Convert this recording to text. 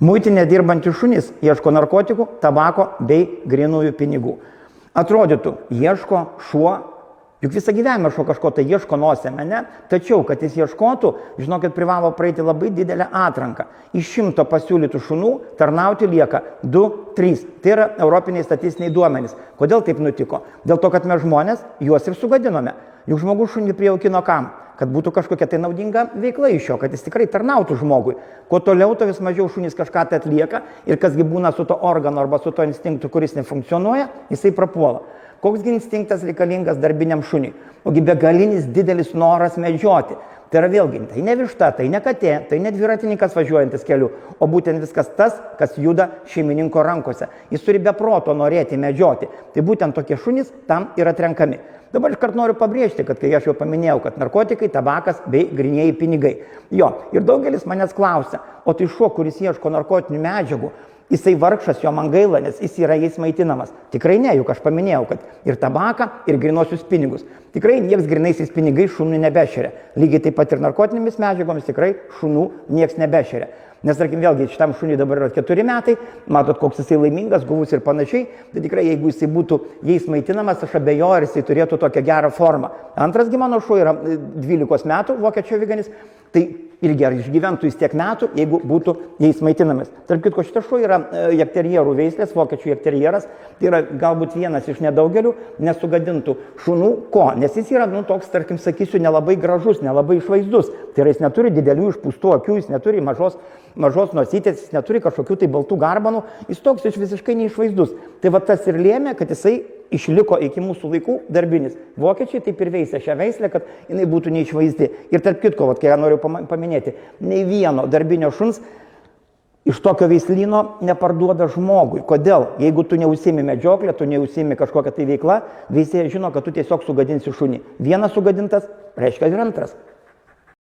Muitinė dirbantys šunys ieško narkotikų, tabako bei grynųjų pinigų. Atrodytų, ieško šuo, juk visą gyvenimą šuo kažko tai ieško nosėme, ne? Tačiau, kad jis ieškotų, žinokit, privalo praeiti labai didelę atranką. Iš 100 pasiūlytų šunų tarnauti lieka 2-3. Tai yra europiniai statistiniai duomenys. Kodėl taip nutiko? Dėl to, kad mes žmonės juos ir sugadinome. Juk žmogus šunį prijaukino kam? Kad būtų kažkokia tai naudinga veikla iš jo, kad jis tikrai tarnautų žmogui. Kuo toliau, to vis mažiau šunys kažką tai atlieka ir kasgi būna su to organu arba su to instinktu, kuris nefunkcionuoja, jisai prapuola. Koksgi instinktas reikalingas darbiniam šuniui? Ogi begalinis didelis noras medžioti. Tai yra vėlgi, tai ne višta, tai ne katė, tai ne dviratininkas važiuojantis keliu, o būtent viskas tas, kas juda šeimininko rankose. Jis turi be proto norėti medžioti. Tai būtent tokie šunys tam yra atrenkami. Dabar iškart noriu pabrėžti, kad kai aš jau paminėjau, kad narkotikai, tabakas bei grynieji pinigai. Jo, ir daugelis manęs klausia, o tai šuo, kuris ieško narkotinių medžiagų, jisai vargšas, jo man gaila, nes jis yra jais maitinamas. Tikrai ne, juk aš paminėjau, kad ir tabaką, ir grynosius pinigus. Tikrai nieks grynaisiais pinigais šunų nebešeria. Lygiai taip pat ir narkotinėmis medžiagomis tikrai šunų nieks nebešeria. Nes, tarkim, vėlgi, šitam šuniui dabar yra 4 metai, matot, koks jisai laimingas, guvus ir panašiai, tai tikrai, jeigu jisai būtų jais maitinamas, aš abejoju, ar jisai turėtų tokią gerą formą. Antrasgi mano šuo yra 12 metų, vokiečių aviganis, tai irgi ar išgyventų jis tiek metų, jeigu būtų jais maitinamas. Tarp kitko, šitas šuo yra jakterjerų veislės, vokiečių jakterjeras, tai yra galbūt vienas iš nedaugelių nesugadintų šunų. Ko? Nes jis yra, toks, tarkim, sakysiu, nelabai gražus, nelabai išvaizdus. Tai yra, jis neturi didelių išpūstų akių, jis neturi mažos nosytės, jis neturi kažkokių tai baltų garbanų, jis toks visiškai neišvaizdus. Tai va tas ir lėmė, kad jisai išliko iki mūsų laikų darbinis. Vokiečiai taip ir veisė šią veislę, kad jinai būtų neišvaizdi. Ir tarp kitko, ką aš noriu paminėti, nei vieno darbinio šuns iš tokio veislyno neparduoda žmogui. Kodėl? Jeigu tu neužsiimi medžioklę, tu neužsiimi kažkokią tai veiklą, veisėjas žino, kad tu tiesiog sugadinsi šunį. Vienas sugadintas, reiškia ir antras.